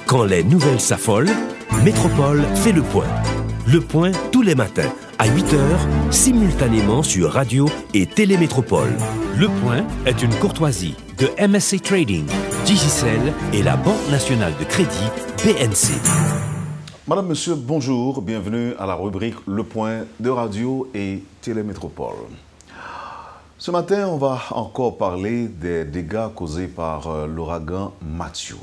Quand les nouvelles s'affolent, Métropole fait le point. Le point tous les matins à 8h, simultanément sur Radio et Télémétropole. Le point est une courtoisie de MSC Trading, Digicel et la Banque nationale de crédit BNC. Madame, Monsieur, bonjour. Bienvenue à la rubrique Le point de Radio et Télémétropole. Ce matin, on va encore parler des dégâts causés par l'ouragan Matthew.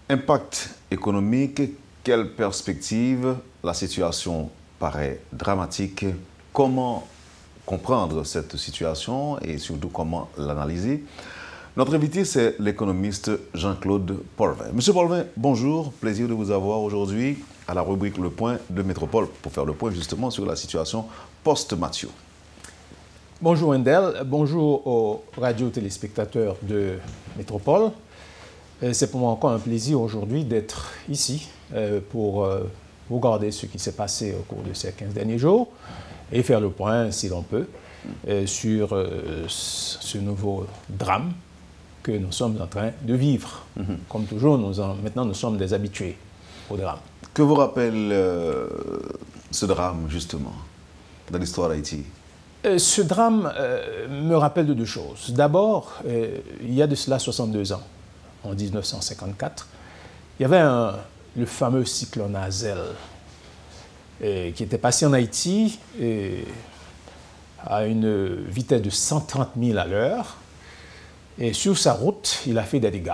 Impact économique, quelle perspective? La situation paraît dramatique. Comment comprendre cette situation et surtout comment l'analyser? Notre invité, c'est l'économiste Jean-Claude Polvin. Monsieur Polvin, bonjour. Plaisir de vous avoir aujourd'hui à la rubrique Le Point de Métropole pour faire le point justement sur la situation post-Matthew. Bonjour Wendell, bonjour aux radio-téléspectateurs de Métropole. C'est pour moi encore un plaisir aujourd'hui d'être ici pour regarder ce qui s'est passé au cours de ces 15 derniers jours et faire le point, si l'on peut, sur ce nouveau drame que nous sommes en train de vivre. Comme toujours, maintenant nous sommes des habitués au drame. Que vous rappelle ce drame, justement, dans l'histoire d'Haïti? Ce drame me rappelle de deux choses. D'abord, il y a de cela 62 ans, en 1954, il y avait le fameux cyclone Hazel qui était passé en Haïti à une vitesse de 130 000 à l'heure. Et sur sa route, il a fait des dégâts.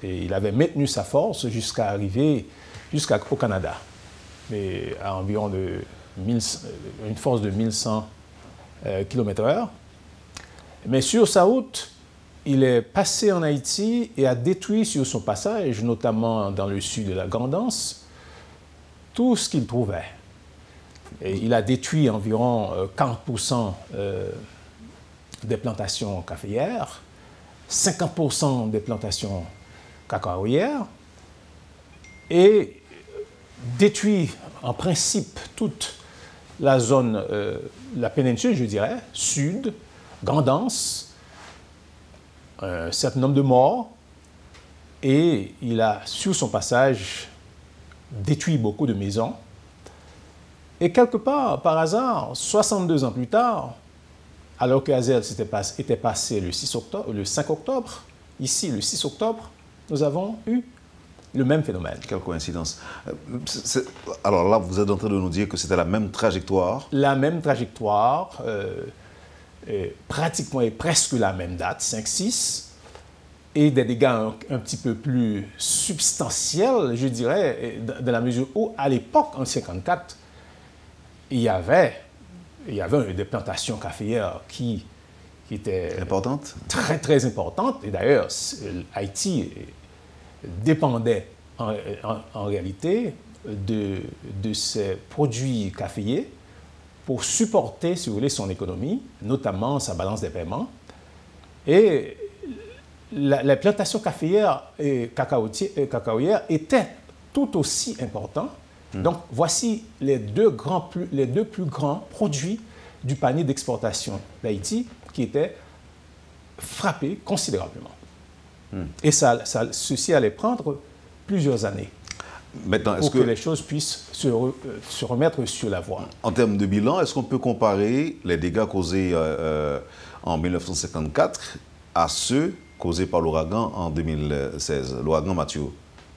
Et il avait maintenu sa force jusqu'à arriver jusqu'au Canada, mais à environ une force de 1100 km/h. Mais sur sa route, il est passé en Haïti et a détruit sur son passage, notamment dans le sud de la Grand'Anse, tout ce qu'il trouvait. Et il a détruit environ 40% des plantations caféières, 50% des plantations cacaoyères, et détruit en principe toute la zone, la péninsule, je dirais, sud, Grand'Anse, un certain nombre de morts, et il a, sur son passage, détruit beaucoup de maisons. Et quelque part, par hasard, 62 ans plus tard, alors que Hazel était passé le 5 octobre, ici, le 6 octobre, nous avons eu le même phénomène. Quelle coïncidence. Alors là, vous êtes en train de nous dire que c'était la même trajectoire? La même trajectoire, pratiquement et presque la même date, 5-6, et des dégâts un petit peu plus substantiels, je dirais, dans la mesure où, à l'époque, en 1954, il y avait des plantations caféières qui étaient importantes, très, très importantes. Et d'ailleurs, Haïti dépendait en réalité de ces produits caféiers pour supporter, si vous voulez, son économie, notamment sa balance des paiements. Et les plantations caféières et cacaoyères étaient tout aussi importantes. Donc, voici les deux plus grands produits du panier d'exportation d'Haïti qui étaient frappés considérablement. Et ceci allait prendre plusieurs années. Maintenant, pour que les choses puissent se remettre sur la voie. En termes de bilan, est-ce qu'on peut comparer les dégâts causés en 1954 à ceux causés par l'ouragan en 2016, l'ouragan Matthew?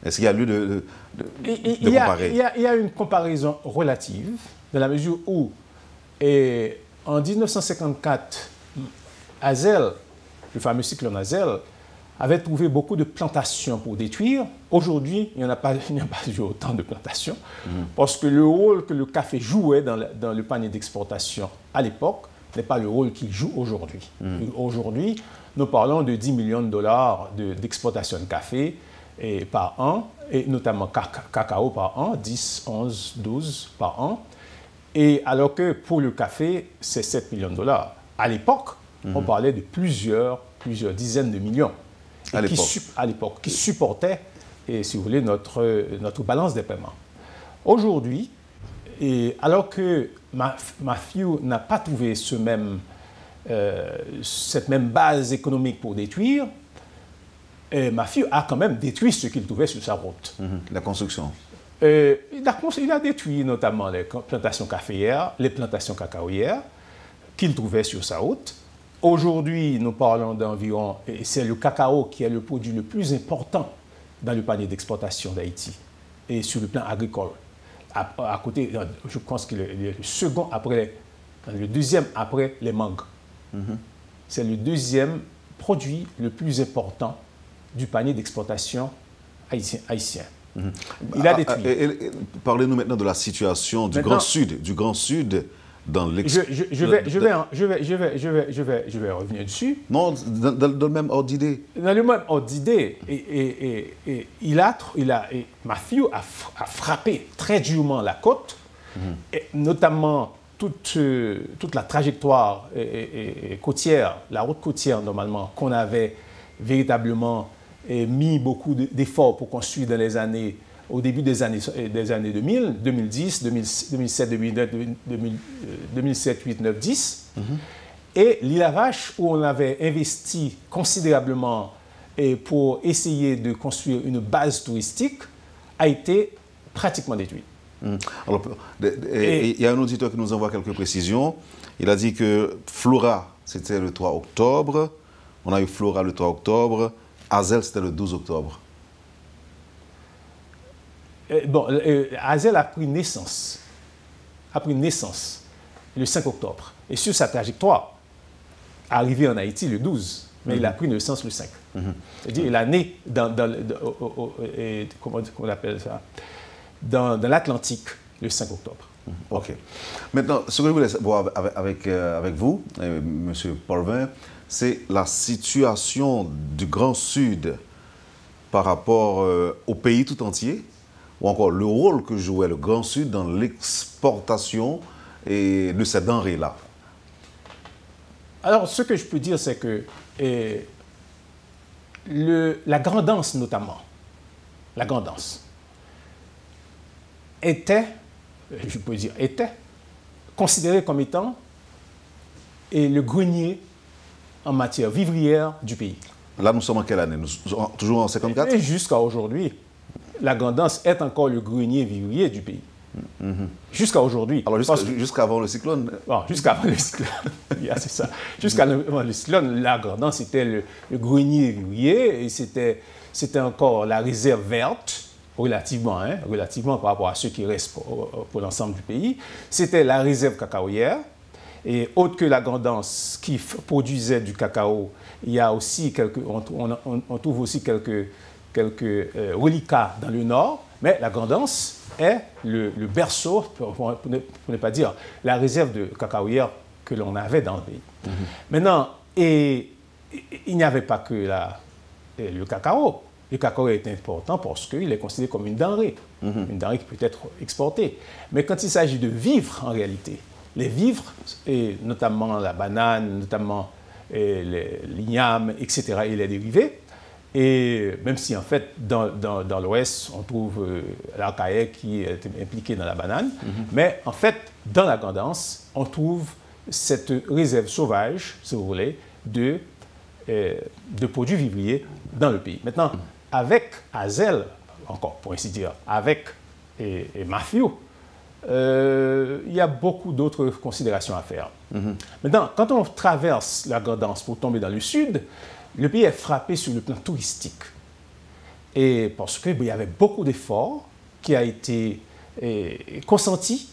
Est-ce qu'il y a lieu de comparer? Il y a une comparaison relative, dans la mesure où, en 1954, Hazel, le fameux cyclone Hazel, avait trouvé beaucoup de plantations pour détruire. Aujourd'hui, il n'y a pas eu autant de plantations, parce que le rôle que le café jouait dans le panier d'exportation à l'époque n'est pas le rôle qu'il joue aujourd'hui. Aujourd'hui, nous parlons de 10 millions de dollars d'exportation de café par an, et notamment cacao par an, 10, 11, 12 par an, et alors que pour le café, c'est 7 millions de dollars. À l'époque, on parlait de plusieurs dizaines de millions. À l'époque, qui supportait, si vous voulez, notre balance des paiements. Aujourd'hui, alors que Matthew n'a pas trouvé cette même base économique pour détruire, Mathieu a quand même détruit ce qu'il trouvait sur sa route. La construction. Il a détruit notamment les plantations caféières, les plantations cacaoyères qu'il trouvait sur sa route. Aujourd'hui, nous parlons d'environ, c'est le cacao qui est le produit le plus important dans le panier d'exportation d'Haïti et sur le plan agricole. À côté, je pense qu'il est le second après, le deuxième après les mangues. C'est le deuxième produit le plus important du panier d'exportation haïtien. Il a détruit. Parlez-nous maintenant de la situation du Grand Sud dans l'exportation. Je vais revenir dessus. Non, dans le même ordre d'idée. Dans le même ordre d'idée, Mathieu a frappé très durement la côte, et notamment toute la trajectoire côtière, la route côtière normalement, qu'on avait véritablement mis beaucoup d'efforts pour construire dans les années, au début des années 2000, 2010, 2007, 2009, 2007, 8, 9, 10. Et l'île à Vache, où on avait investi considérablement pour essayer de construire une base touristique, a été pratiquement détruite. Alors, il y a un auditeur qui nous envoie quelques précisions. Il a dit que Flora, c'était le 3 octobre. On a eu Flora le 3 octobre. Hazel, c'était le 12 octobre. Hazel a pris naissance le 5 octobre. Et sur sa trajectoire, arrivé en Haïti le 12, mais il a pris naissance le 5. C'est-à-dire qu'il est né comment on appelle ça, dans l'Atlantique le 5 octobre. OK. Maintenant, ce que je voulais voir avec vous, M. Paulvin, c'est la situation du Grand Sud par rapport au pays tout entier, ou encore le rôle que jouait le Grand Sud dans l'exportation de ces denrées-là. Alors, ce que je peux dire, c'est que la grandance, notamment, la grandance, était considérée comme étant le grenier en matière vivrière du pays. Là, nous sommes en quelle année? Nous sommes toujours en 54? Et jusqu'à aujourd'hui, la grandance est encore le grenier vivrier du pays. Jusqu'à aujourd'hui. Alors, jusqu'avant le cyclone? Bon, jusqu'avant le cyclone, c'est ça. Jusqu'avant le cyclone, la grandance était le grenier vivrier et c'était encore la réserve verte, relativement par rapport à ceux qui restent pour l'ensemble du pays. C'était la réserve cacaoyère. Et autre que la grandance qui produisait du cacao, il y a aussi on trouve aussi quelques reliquats dans le nord, mais la grandance est le berceau, pour ne pas dire la réserve de cacaoyère que l'on avait dans le pays. Maintenant, il n'y avait pas que le cacao. Le cacao est important parce qu'il est considéré comme une denrée qui peut être exportée. Mais quand il s'agit de vivres, en réalité, les vivres, et notamment la banane, notamment l'igname, etc., et les dérivés, et même si en fait dans l'Ouest, on trouve l'arcaïque qui est impliqué dans la banane, mais en fait, dans la grandance, on trouve cette réserve sauvage, si vous voulez, de produits vivriers dans le pays. Maintenant, avec Hazel, encore pour ainsi dire, avec Mathieu, il y a beaucoup d'autres considérations à faire. Maintenant, quand on traverse la grandance pour tomber dans le sud, le pays est frappé sur le plan touristique. Et parce qu'il y avait beaucoup d'efforts qui a été consenti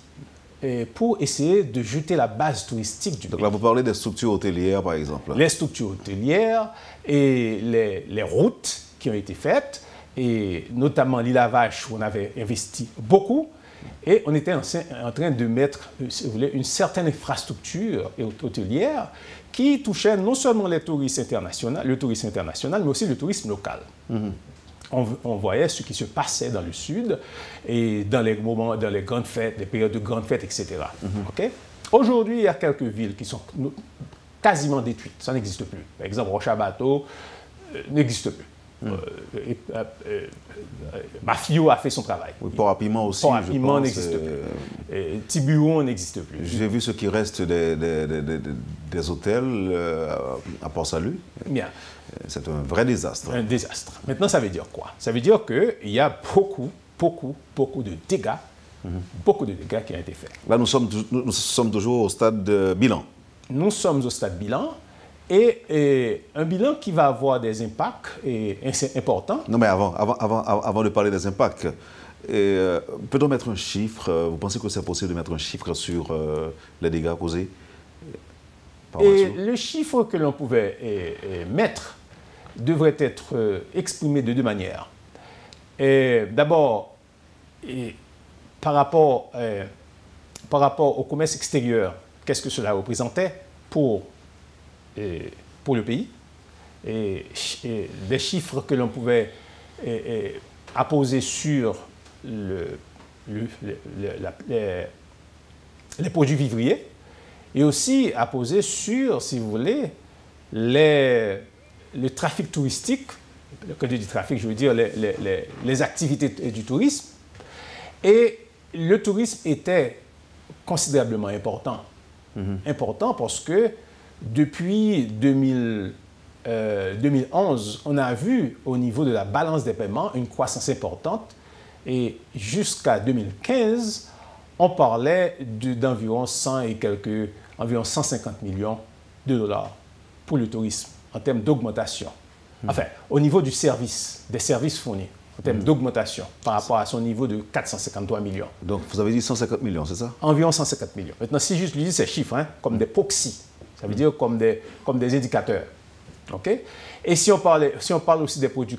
pour essayer de jeter la base touristique du pays. Donc là, vous parlez des structures hôtelières, par exemple. Les structures hôtelières et les routes qui ont été faites, et notamment l'île à Vache, où on avait investi beaucoup. Et on était en train de mettre, si vous voulez, une certaine infrastructure hôtelière qui touchait non seulement le tourisme international, mais aussi le tourisme local. On voyait ce qui se passait dans le sud et dans les moments, dans les grandes fêtes, les périodes de grandes fêtes, etc. Okay? Aujourd'hui, il y a quelques villes qui sont quasiment détruites. Ça n'existe plus. Par exemple, Rochabateau n'existe plus. Mafio a fait son travail. Oui, Port à Piment aussi, Port à Piment n'existe plus. Tiburon n'existe plus. J'ai vu ce qui reste des hôtels à Port-Salut. Bien. C'est un vrai désastre. Un désastre. Maintenant, ça veut dire quoi? Ça veut dire qu'il y a beaucoup de dégâts, beaucoup de dégâts qui ont été faits. Là, nous sommes toujours au stade de bilan. Nous sommes au stade bilan et un bilan qui va avoir des impacts importants. Non, mais avant de parler des impacts, peut-on mettre un chiffre? Vous pensez que c'est possible de mettre un chiffre sur les dégâts causés par Massio? Le chiffre que l'on pouvait mettre devrait être exprimé de deux manières. D'abord, par rapport au commerce extérieur, qu'est-ce que cela représentait pour le pays? Et des chiffres que l'on pouvait apposer sur les produits vivriers et aussi apposer sur, si vous voulez, le trafic touristique. Quand je dis trafic, je veux dire les activités du tourisme. Et le tourisme était considérablement important. Important parce que depuis 2011, on a vu au niveau de la balance des paiements une croissance importante. Et jusqu'à 2015, on parlait d'environ 150 millions de dollars pour le tourisme en termes d'augmentation. Enfin, au niveau des services fournis, en termes d'augmentation par rapport à son niveau de 453 millions. Donc, vous avez dit 150 millions, c'est ça? Environ 150 millions. Maintenant, si je dis ces chiffres, comme des proxys, ça veut dire comme des indicateurs. Okay? Et si on parle aussi des produits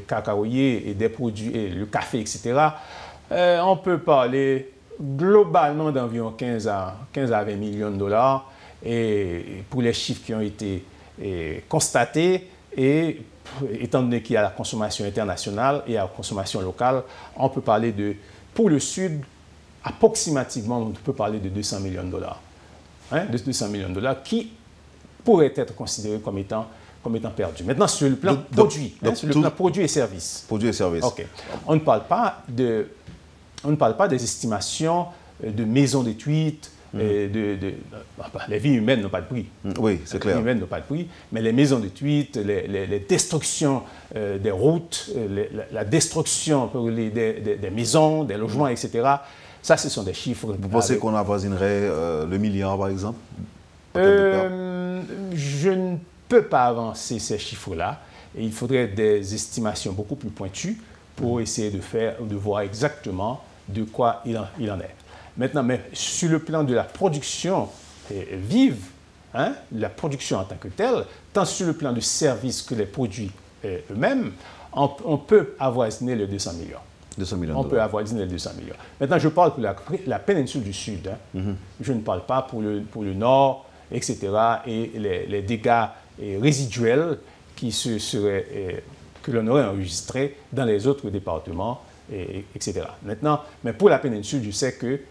cacaoyers et des produits, le café, etc., on peut parler globalement d'environ 15 à 20 millions de dollars et pour les chiffres qui ont été constatés. Et étant donné qu'il y a la consommation internationale et la consommation locale, on peut parler pour le Sud, approximativement, on peut parler de 200 millions de dollars. De 200 millions de dollars qui pourraient être considérés comme étant perdus. Maintenant, sur le plan produit, sur le plan produits et services. Produits et services. OK. On ne parle pas des estimations de maisons de tweets, les vies humaines n'ont pas de prix. Oui, c'est clair. Les vies humaines n'ont pas de prix, mais les maisons de tweets, les destructions des routes, la destruction des maisons, des logements, etc., ça, ce sont des chiffres. Vous pensez qu'on avoisinerait le milliard, par exemple? Je ne peux pas avancer ces chiffres-là. Et il faudrait des estimations beaucoup plus pointues pour essayer de voir exactement de quoi il en est. Maintenant, mais sur le plan de la production vive, la production en tant que telle, tant sur le plan du service que les produits eux-mêmes, on peut avoisiner les 200 millions. 200 millions on peut avoisiner les 200 millions. Maintenant, je parle pour la péninsule du Sud. Je ne parle pas pour le Nord, etc. et les dégâts résiduels que l'on aurait enregistrés dans les autres départements, etc. Maintenant, mais pour la péninsule, je sais que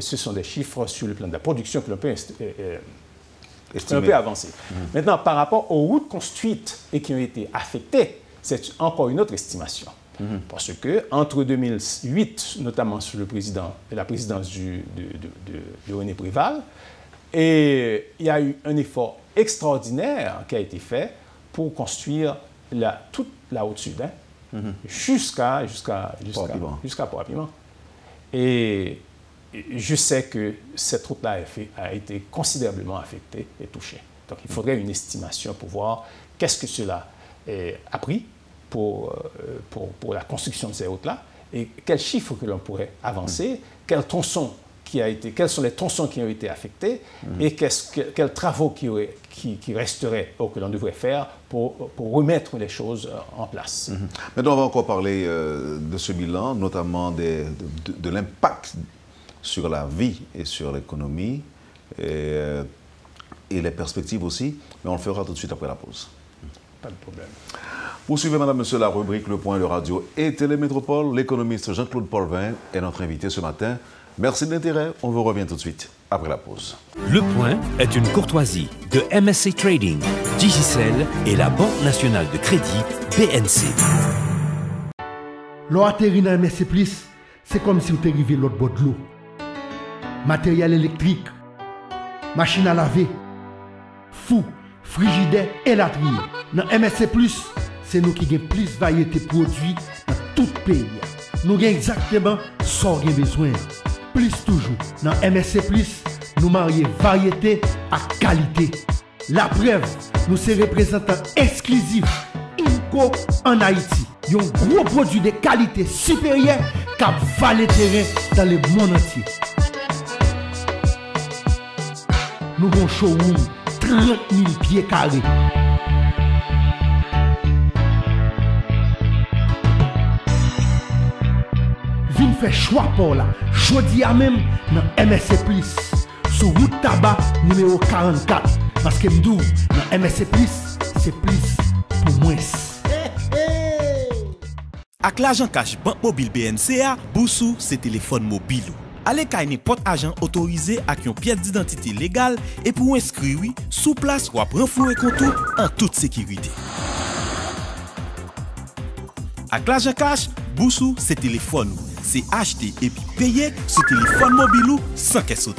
ce sont des chiffres sur le plan de la production que l'on peut avancer. Maintenant, par rapport aux routes construites et qui ont été affectées, c'est encore une autre estimation. Parce que entre 2008, notamment sous la présidence de René Préval, et il y a eu un effort extraordinaire qui a été fait pour construire toute la Haute-Sud, jusqu'à Port-à-Piment. Et je sais que cette route-là a été considérablement affectée et touchée. Donc, il faudrait une estimation pour voir qu'est-ce que cela a pris pour la construction de ces routes-là et quels chiffres que l'on pourrait avancer, quels sont les tronçons qui ont été affectés et quels travaux qui resteraient ou que l'on devrait faire pour remettre les choses en place. Maintenant, on va encore parler de ce bilan, notamment de l'impact sur la vie et sur l'économie et les perspectives aussi, mais on le fera tout de suite après la pause. Pas de problème. Vous suivez, madame, monsieur, la rubrique Le Point de Radio et Télémétropole. L'économiste Jean-Claude Polvin est notre invité ce matin. Merci de l'intérêt, on vous revient tout de suite. après la pause. Le Point est une courtoisie de MSC Trading, Digicel et la Banque nationale de crédit BNC. L'eau atterri dans MSC+, c'est comme si vous étiez arrivé l'autre bord de l'eau. Matériel électrique, machine à laver, fou, frigidaire et latrier. Dans MSC+, c'est nous qui avons plus de variété de produits dans tout le pays. Nous avons exactement ce qu'on a besoin. Plus toujours. Dans MSC+, nous marions variété à qualité. La preuve, nous sommes représentants exclusifs INCO en Haïti. Un gros produit de qualité supérieure qui a valé terrain dans le monde entier. Nous avons un showroom 30 000 pieds carrés. Vin fait choix pour là. Jodi à même dans MSC+. Sur route tabac numéro 44. Parce que m'dou, dans MSC+, c'est plus pour moins. Avec l'argent cash Banque Mobile BNCA, Boussou, c'est téléphone mobile. Allez kay n'importe agent autorisé avec une pièce d'identité légale et pour inscrire sous place ou après renflouer compte en toute sécurité. Avec l'argent cash, Boussou, c'est téléphone. C'est acheter et puis payer sur téléphone mobile sans qu'elle saute.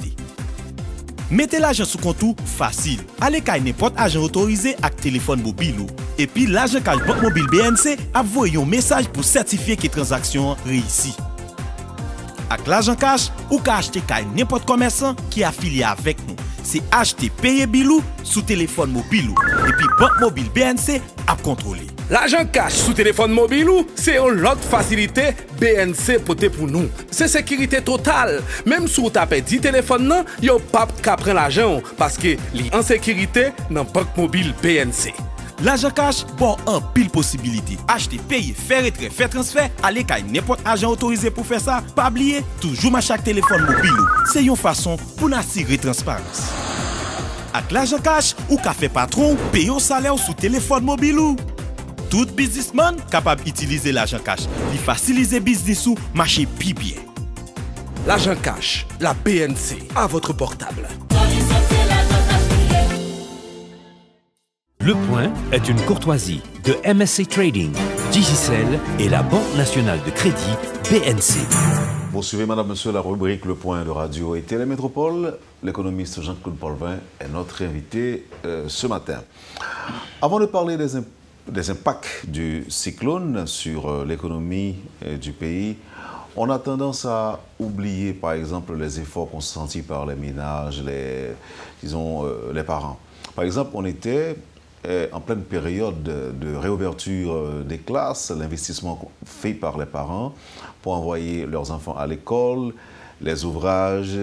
Mettez l'argent sous compte facile. Allez kay n'importe agent autorisé avec téléphone mobile. Et puis l'argent cash Banque Mobile BNC a envoyé un message pour certifier que la transaction réussie. Avec l'argent cash, ou ka acheter kay n'importe commerçant qui est affilié avec nous. C'est acheter, payer bilou sous téléphone mobile. Et puis Banque Mobile BNC a contrôlé. L'argent cash sous téléphone mobile, c'est une autre facilité BNC pote pour nous. C'est sécurité totale. Même si vous tapez 10 téléphones, il n'y a pas qu'à prendre l'argent parce que li en sécurité dans Banque Mobile BNC. L'argent cash, bon, en pile possibilité. Acheter, payer, faire retrait, faire transfert, aller kay n'importe agent autorisé pour faire ça. Pas oublier, toujours à chaque téléphone mobile. C'est une façon pour assurer transparence. Avec l'argent cash, ou ka fait patron, payer un salaire sous téléphone mobile. Tout businessman capable d'utiliser l'argent cash. Il facilite business ou marcher plus bien. L'argent cash, la BNC, à votre portable. Le Point est une courtoisie de MSC Trading, Digicel et la Banque nationale de crédit BNC. Vous suivez, madame, monsieur, la rubrique Le Point de Radio et Télémétropole. L'économiste Jean-Claude Paulvin est notre invité ce matin. Avant de parler des impacts du cyclone sur l'économie du pays, on a tendance à oublier, par exemple, les efforts consentis par les ménages, les parents. Par exemple, on était en pleine période de réouverture des classes, l'investissement fait par les parents pour envoyer leurs enfants à l'école, les ouvrages,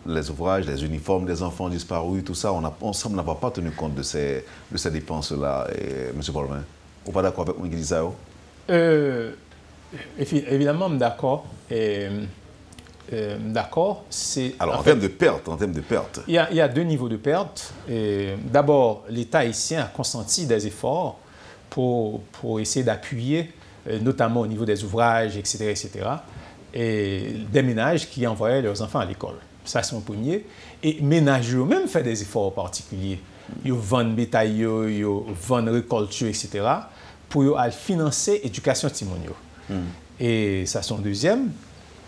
les uniformes des enfants disparus, tout ça, on semble n'avoir pas tenu compte de ces dépenses-là. M. Paulvin, vous n'êtes pas d'accord avec moi qui dit ça? Évidemment, d'accord. D'accord. Alors, en termes de perte, il y a deux niveaux de perte. D'abord, l'État haïtien a consenti des efforts pour essayer d'appuyer, notamment au niveau des ouvrages, etc., et des ménages qui envoyaient leurs enfants à l'école. Ça, c'est mon premier. Et ménages eux-mêmes font des efforts particuliers. Ils vendent bétail, ils vendent récoltes, etc., pour financer l'éducation timonio. Et ça, c'est un deuxième.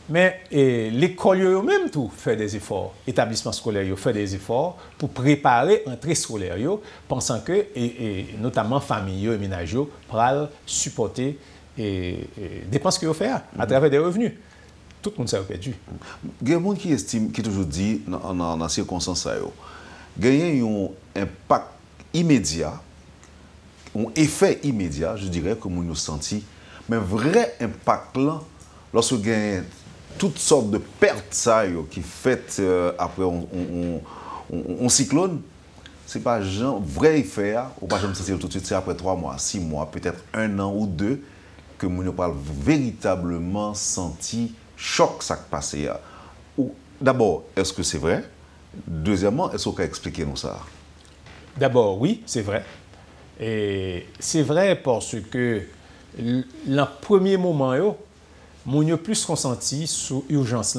Mais l'école eux-mêmes tout fait des efforts. L'établissement scolaire fait des efforts pour préparer l'entrée scolaire, pensant que, et notamment famille et ménages, pour supporter les dépenses qu'ils font à travers des revenus. Tout le monde s'est perdu. Il y a des gens qui estiment, qui toujours dit, dans ces circonstances, il y a un impact immédiat, un effet immédiat, je dirais, comme nous senti, mais un vrai impact là, lorsque il y a toutes sortes de pertes qui fait après un cyclone, ce n'est pas un vrai effet, ou pas jamais sentir tout de suite, c'est après 3 mois, 6 mois, peut-être 1 an ou 2, que nous n'avons pas véritablement senti choc ça qui passé. D'abord, est-ce que c'est vrai? Deuxièmement, est-ce qu'on peut expliquer nous ça? D'abord, oui, c'est vrai. Et c'est vrai parce que le premier moment, nous avons plus consenti sur l'urgence,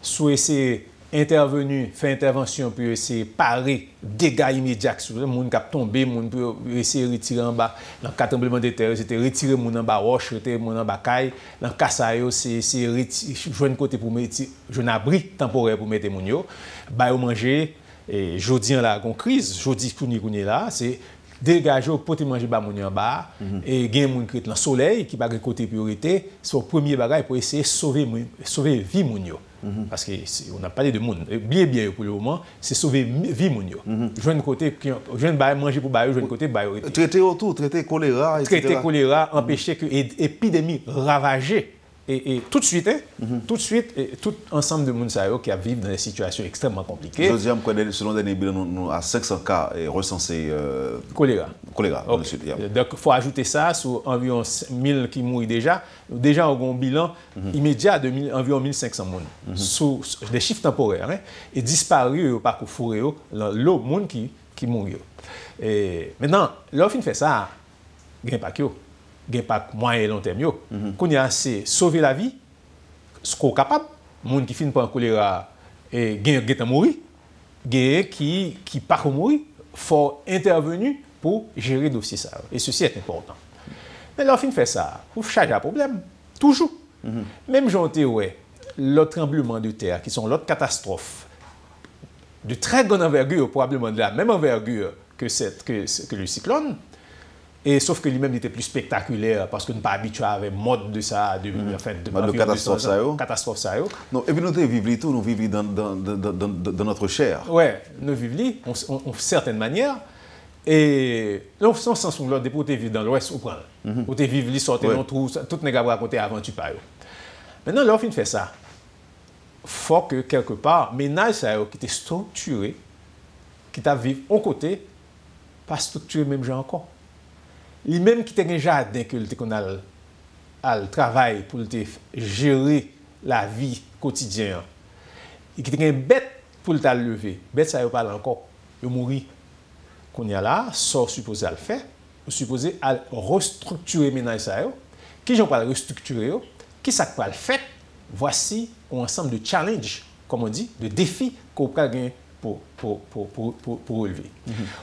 sur essayer intervenu, fait intervention pour essayer de parer dégâts immédiats sur le monde qui a tombé, monde pour essayer de retirer en bas. Dans le cas tremblement de terre, c'était retirer mon en bas roche, retirer mon en bas caille. Dans le cas ça, c'est jouer un côté pour mettre, jouer un abri temporaire pour mettre mon yo, bah manger. Et jodi là, une crise, jodi kouni là, c'est dégager pour te manger mon en bas et gain moun qui est dans le soleil qui pas côté priorité, c'est le premier bagage pour essayer de sauver vie mon yo. Parce qu'on a parlé de monde. Bien pour le moment, c'est sauver vie mon yo. Joindre côté joindre manger pour bailler, joindre côté bailler. Traiter autour, traiter choléra, etc. Traiter choléra, empêcher que épidémie ravager. Et tout de suite, tout ensemble de monde qui vivent dans des situations extrêmement compliquées. Je dis, selon des bilans, nous à 500 cas recensés choléra. Okay. Donc, il faut ajouter ça sur environ 1000 qui mourent déjà. Déjà, on a un bilan immédiat d'environ 1500 personnes. Sous des chiffres temporaires. Hein, et disparus au parcours fourré, l'eau monde qui mourent. Et maintenant, lorsqu'on fait ça, il n'y a pas que il n'y a pas moyen et long terme. Qu'on y a assez sauver la vie, ce qu'on est capable, les gens qui finissent par un choléra et qui mourir, qui ne pas mourir, il faut intervenir pour gérer le dossier. Et ceci est important. Mais lorsqu'on fait ça, il faut charger un problème. Toujours. Même j'entends l'autre tremblement de terre, qui sont l'autre catastrophe, de très grande envergure, probablement de la même envergure que le cyclone. Et sauf que lui-même était plus spectaculaire parce qu'on n'est pas habitué à la mode de ça, de catastrophe ça. Non, et puis nous vivons tout, nous vivons dans notre chair. Oui, nous vivons en certaine manière. Et non, sans sens ou l'autre, pour te vivre dans l'Ouest, ou prendre. Pour te vivre, sortir dans tout, tout n'est pas raconté avant tu parles. Maintenant, lorsqu'on fait ça, il faut que quelque part, ménage qui était structuré, qui t'a vécu en côté, pas structuré même genre encore. Lui-même qui a un jardin que le travail pour gérer la vie quotidienne. Et qui a une bête pour le lever. Bête, ça ne parle encore. Il mourit. Qu'on y a là, ça supposé à le faire. Supposé à restructurer le ménage. Qui j'en parle restructurer? Qui ça peut le faire? Voici un ensemble de challenges, comme on dit, de défis qu'on peut gagner pour relever.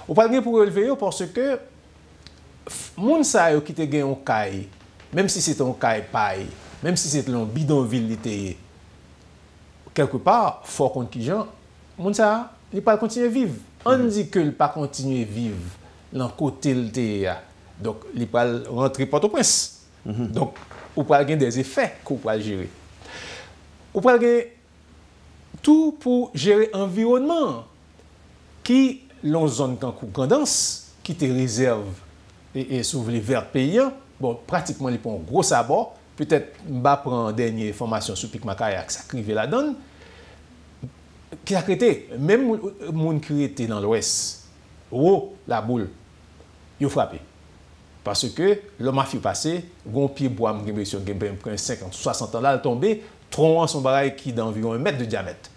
On peut gagner pour relever parce que moun sa yo qui te gen un caille, même si c'est un caille paille, même si c'est un bidonville quelque part, faut qu'on qui gens, moun sa, il pas continuer à vivre. On dit que il pas continuer à vivre dans côté le donc il pas rentrer Port-au-Prince. Donc ou pas gagner des effets qu'on peut gérer. Ou pas gagner tout pour gérer environnement qui l'on zone tendance qui te réserve et sur les verts payants, bon, pratiquement, ils font un gros sabot. Peut-être, je vais prendre une dernière information sur Pic Macaya qui s'acrivait la donne. Qui a créé, même les gens qui étaient dans l'Ouest, la boule, ils ont frappé. Parce que le mafia passé, un pied bois, j'ai 50, 60 ans, là, il tombé, tronc son barrage qui est d'environ 1 mètre de diamètre.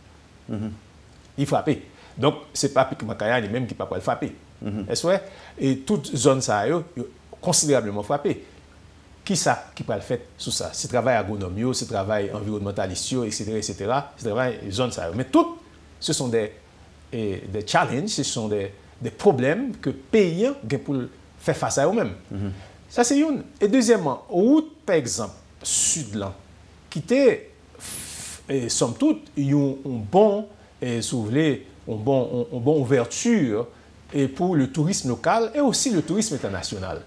Il frappé. Donc, ce n'est pas Pic Macaya lui-même qui ne peut pas le frapper. Est-ce vrai? Et toute zone ça a considérablement frappé. Qui ça qui peut le faire sous ça? C'est travail agronomie, c'est travail environnementaliste, etc. C'est travail zone ça. Mais tout, ce sont des challenges, ce sont des problèmes que les pays ont pour faire face à eux-mêmes. Ça, c'est une. Et deuxièmement, route, par exemple, Sud-Lan, qui était, somme toute, un bon, si vous voulez, une bonne ouverture et pour le tourisme local et aussi le tourisme international.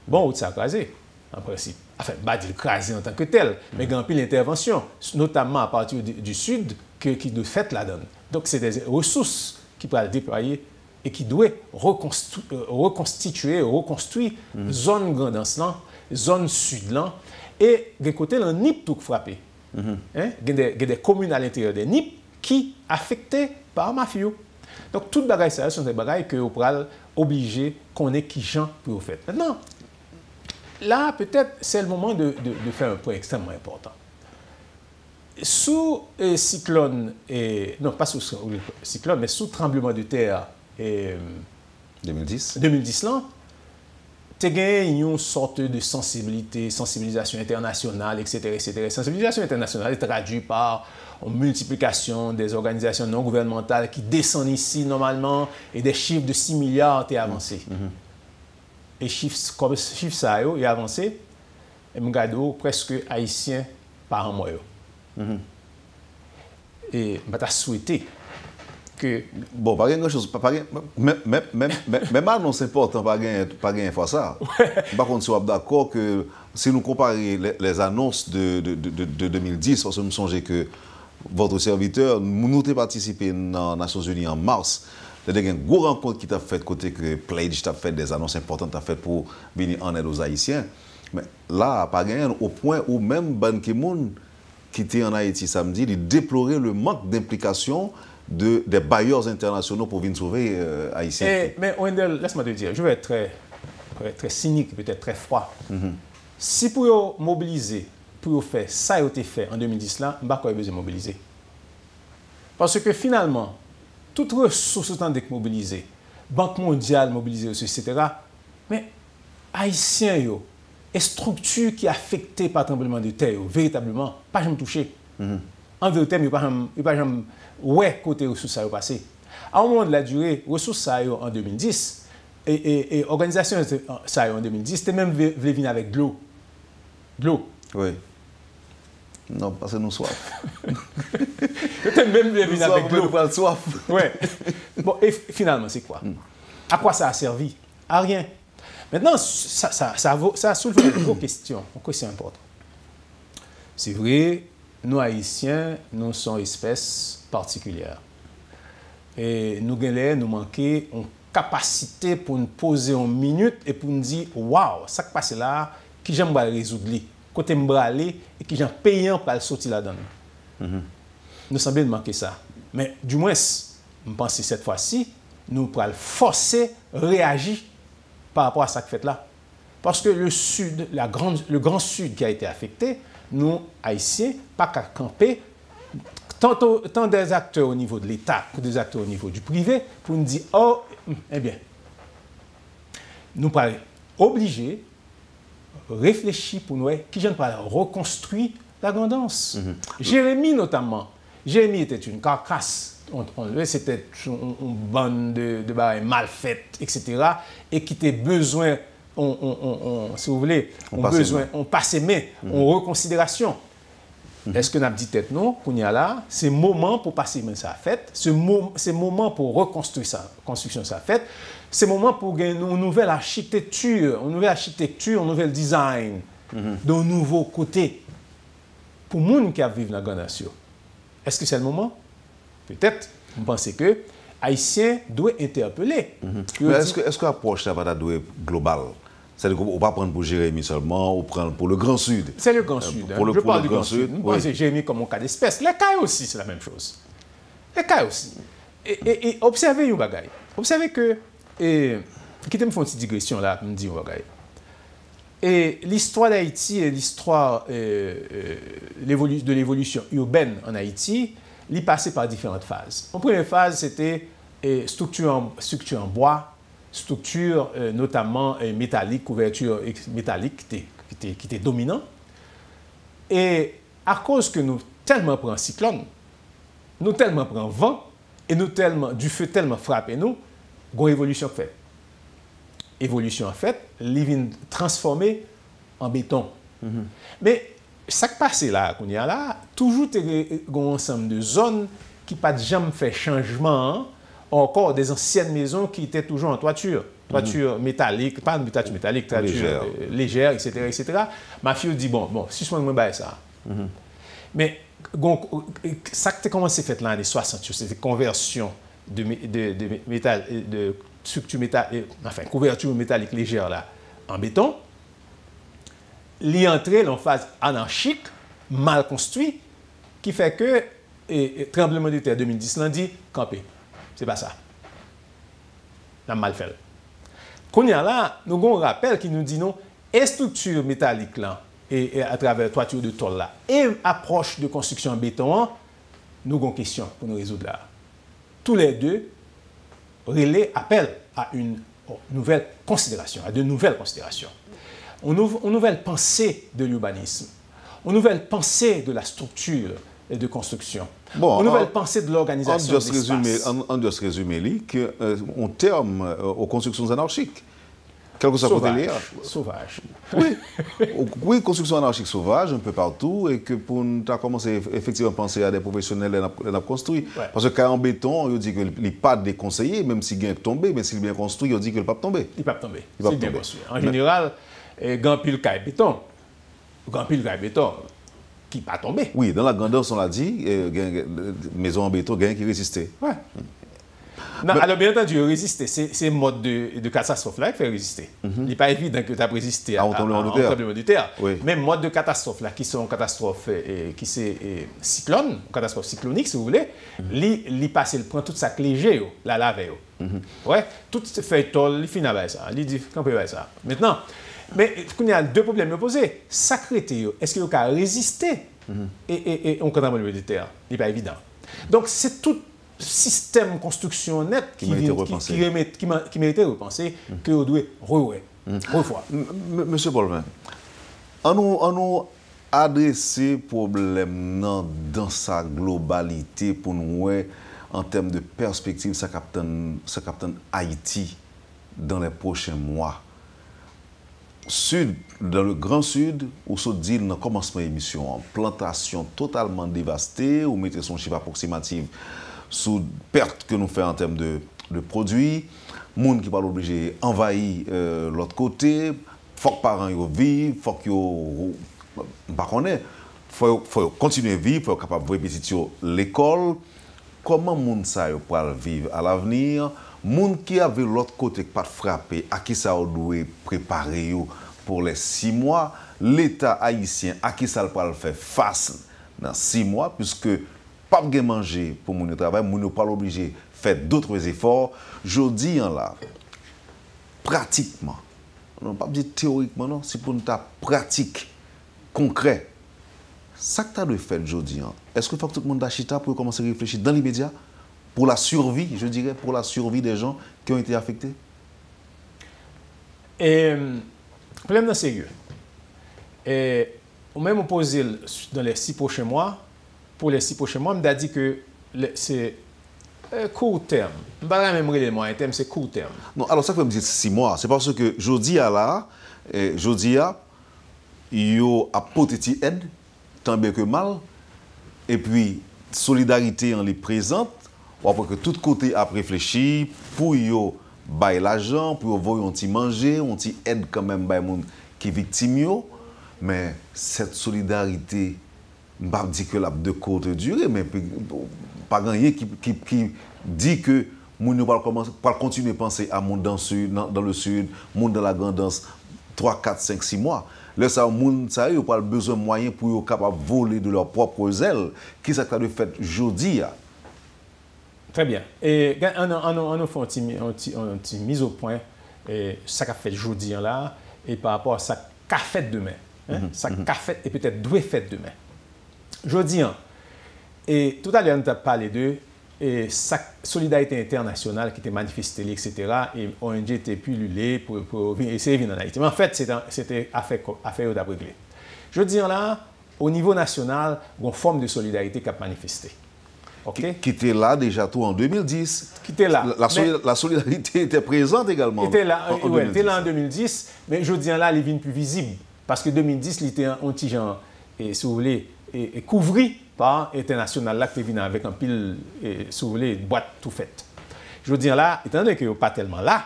Bon, route ça crasé, en principe. Enfin, pas dire crasé en tant que tel, mais il y a l'intervention, notamment à partir du sud, qui nous fait la donne. Donc, c'est des ressources qui peuvent déployer et qui doivent reconstruire zone grandance, zone sud, et de côté, le NIP tout frappé. Il y a des communes à l'intérieur des NIP qui sont affectées par mafia. Donc, toutes les bagages, ce sont des bagages que vous pouvez obliger qu'on ait qui gens pour faire. Maintenant, là, peut-être, c'est le moment de faire un point extrêmement important. Sous cyclone, non pas sous cyclone, mais sous tremblement de terre 2010 là, tu as gagné une sorte de sensibilisation internationale, etc., etc. Sensibilisation internationale est traduite par une multiplication des organisations non gouvernementales qui descendent ici normalement et des chiffres de 6 milliards ont avancés. Et chiffres comme chiffre ça est avancé, et je regarde presque haïtien par an moi. Et je souhaité que... Bon, pas grand chose, même annonce important, pas gain fois ça. Par contre, si on est d'accord que si nous comparons les annonces de 2010, parce que nous songeons que votre serviteur, nous avons participé dans les Nations Unies en mars, il y a une grande rencontre qui t'a fait côté que Pledge t'a fait des annonces importantes t'a fait pour venir en aide aux Haïtiens. Mais là, pas gain au point où même Ban Ki-moon qui était en Haïti samedi, il déplorait le manque d'implication des bailleurs internationaux pour venir sauver Haïtiens. Mais Wendell, laisse-moi te dire, je vais être très cynique, peut-être très froid. Si pour mobiliser, pour faire ça a été fait en 2010 là, je n'ai pas besoin de mobiliser. Parce que finalement, toutes ressources sont mobilisées, Banque mondiale mobilisée aussi, etc. Mais Haïtiens, et structures qui sont affectées par le tremblement de terre, véritablement, pas jamais touchées. En vérité, il n'y a pas jamais ouais côté ressources ça passé. À un moment de la durée, ressources ça en 2010 et organisation ça en 2010, c'était même venir avec de l'eau. De l'eau. Oui. Non, parce que nous soif. C'était même venir avec de l'eau. Nous soif. Ouais. Bon, et finalement, c'est quoi? À quoi ça a servi? À rien. Maintenant, ça soulève une grosse question importante. C'est vrai, nous Haïtiens, nous sommes espèces particulières. Et nous manquons une capacité pour nous poser une minute et pour nous dire waouh, ça qui passe là, qui j'aime pas résoudre, côté m'braler et qui j'aime payant pour le sortir là-dedans. Nous semblons manquer ça. Mais du moins, je pense que cette fois-ci, nous pourrons forcer réagir par rapport à ça qui fait là. Parce que le Sud, le grand Sud qui a été affecté, nous, Haïtiens, pas qu'à camper, tant des acteurs au niveau de l'État que des acteurs au niveau du privé, pour nous dire, oh, eh bien, nous sommes obligés de réfléchir pour nous, qui viennent pas reconstruire la grandance. Jérémie, notamment. Jérémie était une carcasse. C'était une bande de barres mal faites, etc. Et qui était besoin, si vous voulez, on passe main, en reconsidération. Est-ce que nous avons dit tête non, qu'on y a là, c'est moment pour passer main ça fait, c'est moment pour reconstruire ça, construction ça fait, c'est moment pour gagner une nouvelle architecture, un nouvel design, d'un nouveau côté pour les gens qui vivent dans la grande nation. Est-ce que c'est le moment? Peut-être, vous pensez que Haïtiens doivent interpeller. Est-ce que l'approche doit être globale? C'est-à-dire qu'on ne va pas prendre pour Jérémie seulement, ou prendre pour le Grand Sud. C'est le Grand Sud. Je parle du Grand Sud. Je pense que Jérémie comme un cas d'espèce. Les cas aussi, c'est la même chose. Les cas aussi. Et observez une bagaille. Observez que... Quittez-moi faire une petite digression là, pour me dire une bagaille. Et l'histoire d'Haïti et l'histoire de l'évolution urbaine en Haïti, il passait par différentes phases. La première phase, c'était structure en bois, structure notamment métallique, couverture métallique qui était dominant. Et à cause que nous tellement prenons cyclone, nous tellement prenons vent, et du feu tellement frappe nous, une évolution faite. Évolution en fait, il vient transformer en béton. Mais ça qui passe là, qu'on y a là, toujours un ensemble de zones qui pas jamais fait changement, encore des anciennes maisons qui étaient toujours en toiture métallique, pas une toiture métallique, toiture légère, etc., etc. Ma fille dit bon, si je me ça. Mais ça qui a commencé à faire dans les années 60, c'était conversion de métal, de structure métallique, enfin couverture métallique légère là, en béton. L'y entrer en phase anarchique, mal construit, qui fait que tremblement de terre 2010 l'a dit camper. C'est pas ça. On a mal fait. Qu'on y a là, nous avons un rappel qui nous dit non, et structure métallique là, et à travers toiture de tôle là, et approche de construction en béton, nous avons une question pour nous résoudre là. Tous les deux, relais appellent à une aux nouvelles considérations, à de nouvelles considérations, aux nouvelles pensées de l'urbanisme, aux nouvelles pensées de la structure et de construction, aux nouvelles pensées de l'organisation de l'espace. On doit se résumer qu'on terme aux constructions anarchiques. Quelque soit sauvage. Oui, construction anarchique sauvage un peu partout et que pour nous commencer effectivement à penser à des professionnels qui ont construit. Ouais. Parce que quand en béton, on dit que les pas déconseillé, même s'il vient tomber, mais s'il est bien construit, on dit qu'il ne peut pas tomber. Il ne peut pas tomber. C'est bien construit. En général, grand pile caille béton, qui ne peut pas tomber. Oui, dans la grandeur, on l'a dit, maison en béton, qui résistait. Ouais. Non, alors bien entendu, résister, c'est mode de catastrophe-là qui fait résister. Il n'est pas évident que tu as résisté à un tremblement de terre. Oui. Même mode de catastrophe-là, qui sont catastrophes, qui c'est cyclone, catastrophe cyclonique, si vous voulez, il passe, il prend toute sa clé, la lave. Ouais, tout se fait tol, il finit avec ça. Il dit, qu'on peut faire ça. Maintenant, mais il y a deux problèmes opposés. Sacrété, est-ce qu'il y a résister et on tremblement de terre? Il n'est pas évident. Donc, c'est tout système construction net qui méritait repenser, que vous devez revoir. Monsieur Paulvin, on nous adresser le problème dans sa globalité pour nous, en termes de perspective, ça capte Haïti dans les prochains mois. Dans le Grand Sud, où se dit dans le commencement de l'émission, plantation totalement dévastée, où mettez son chiffre approximatif sous perte que nous faisons en termes de produits, monde qui parle obligé envahir l'autre côté, faut que les parents vivent, faut que faut continuer à vivre, faut capable de voir l'école. Comment monde ça peut vivre à l'avenir? Monde qui avait l'autre côté pas frappé, à qui ça doit préparer pour les 6 mois, l'État haïtien à qui ça peut faire face dans 6 mois, puisque pas de manger pour mon travail, mon n'est pas obligé de faire d'autres efforts. Je dis là, pratiquement, non pas dire théoriquement, non, c'est pour une pratique concrète. Ça que tu as de faire aujourd'hui, est-ce qu'il faut que tout le monde achète pour commencer à réfléchir dans l'immédiat pour la survie, je dirais, pour la survie des gens qui ont été affectés? Le problème est sérieux. Ou même poser dans les 6 prochains mois, pour les 6 prochains mois, on m'a dit que c'est court terme. Je ne vais pas même dire moyen terme, c'est court terme. Non, alors ça que vous me dites 6 mois, c'est parce que je dis il y a apporté aide, tant bien que mal, et puis solidarité en les présente, après que tout côté a réfléchi pour bailler l'argent, pour voir on t'y manger, on t'y aide quand même les gens qui sont victimes, mais cette solidarité, je ne vais pas dire que la de courte durée, mais pas gagner qui dit que nous ne pouvons pas continuer à penser à monde dans le sud, monde dans la grandance 3, 4, 5, 6 mois. Là, ça, monde, ça, ils ont besoin de moyens pour être capables de voler de leurs propres ailes. Qui ça que de fait aujourd'hui? Très bien. Et on fait une petite mise au point, ça qu'a fait aujourd'hui là, et par rapport à ça qu'a fait demain. Ça qu'a fait et peut-être doit faire demain. Aujourd'hui, et tout à l'heure, on a parlé de sa solidarité internationale qui était manifestée, etc. Et ONG était pullulée pour essayer de venir en Haïti. Mais en fait, c'était affaire d'abrégler. Je veux dire là, au niveau national, il y a une forme de solidarité qui a manifesté. Okay? Qui était là déjà tout en 2010. Qui était là. La solidarité était présente également. Était là, était là en 2010, mais je dis là, elle est plus visible. Parce que 2010, il était un petit genre, si vous voulez, et couvri par international là qui vient avec un pile, si vous voulez, boîte tout faite. Je veux dire là, étant donné que pas tellement là,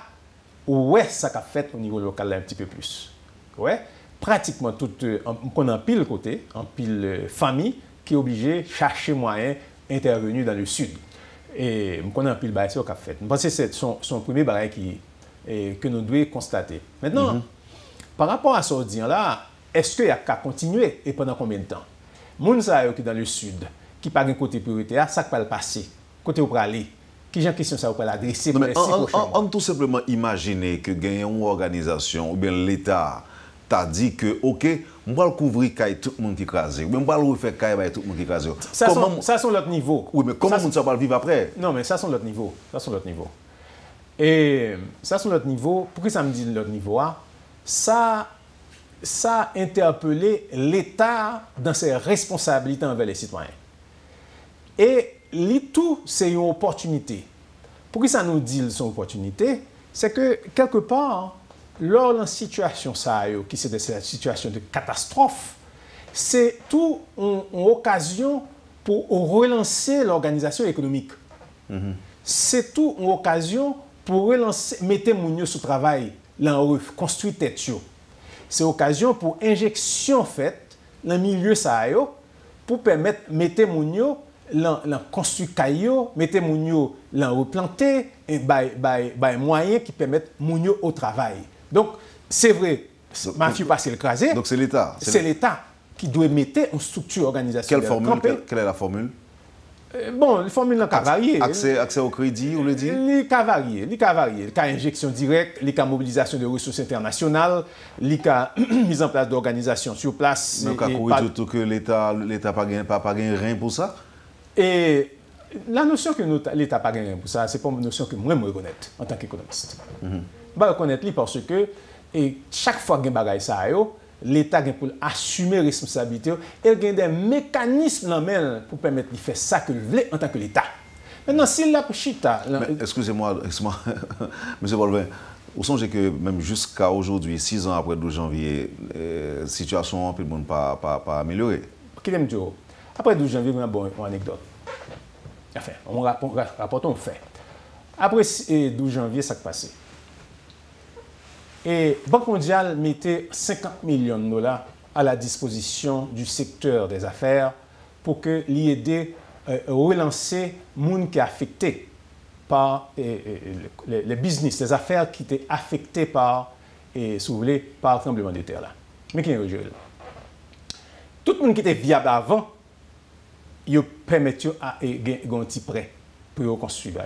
ouais, ça qu'a fait au niveau local là un petit peu plus. Ouais, pratiquement tout, on a un pile côté, un pile famille qui est obligé de chercher moyen intervenir dans le sud. Et on a un pile bail qu'a fait. Je pense que c'est son premier bagage que nous devons constater. Maintenant, par rapport à ce là, est-ce qu'il y a qu'à continuer et pendant combien de temps? Moun sa yo qui dans le sud, qui pas un côté prioritaire, ça va le passer. Côté où pour aller, qui j'ai question ça va l'adresser pour les 6 prochains mois. On tout simplement imaginer que gagne une organisation ou bien l'État t'a dit que OK, on va couvrir tout le monde qui crasé, ou bien on va refaire tout le monde qui crasé. Ça sont l'autre niveau. Oui, mais comment on ça va vivre après? Non, mais ça sont l'autre niveau. Ça sont l'autre niveau. Et ça, sur notre niveau, pourquoi ça me dit notre niveau? Ça a interpellé l'État dans ses responsabilités envers les citoyens. Et tout, c'est une opportunité. Pourquoi ça nous dit son opportunité? C'est que, quelque part, lors de la situation, qui c'est cette situation de catastrophe, c'est tout une occasion pour relancer l'organisation économique. C'est tout une occasion pour relancer, mettre mon sous travail, construire tête. C'est l'occasion pour injection faite dans le milieu pour permettre de mettre mon construire caillou, mettre mon replanter et moyens qui permettent mon au travail. Donc c'est vrai, mafia pas l'écraser. Donc c'est l'État. C'est l'État qui doit mettre une structure organisationnelle. Quelle est la formule? Bon, la formule a varié. Accès au crédit, on le dit? Il a varié. Il y a injection directe, il y a mobilisation de ressources internationales, il y a mise en place d'organisations sur place. Donc, que l'État n'a pas gagné rien pour ça? Et la notion que l'État n'a pas gagné rien pour ça, ce n'est pas une notion que moi je reconnais en tant qu'économiste. Je reconnais parce que chaque fois qu'il y a des choses, l'État a pour assumer la responsabilité et il y a des mécanismes pour permettre de faire ça que veut en tant que l'État. Maintenant, s'il a chita... Excusez-moi, M. Bolvin, vous songez que même jusqu'à aujourd'hui, 6 ans après le 12 janvier, la situation peut pas améliorer? Après le 12 janvier, il y a une anecdote. Enfin, rapportons fait. Après le 12 janvier, ça s'est passé. Et la Banque mondiale mettait 50 millions de dollars à la disposition du secteur des affaires pour que l'IED relancer les gens qui sont affectés par les business, les affaires qui étaient affectées par, si vous voulez, par le tremblement de terre. Là. Mais qui est rejeté? Tout le monde qui était viable avant, il permet de gagner un petit prêt pour reconstruire.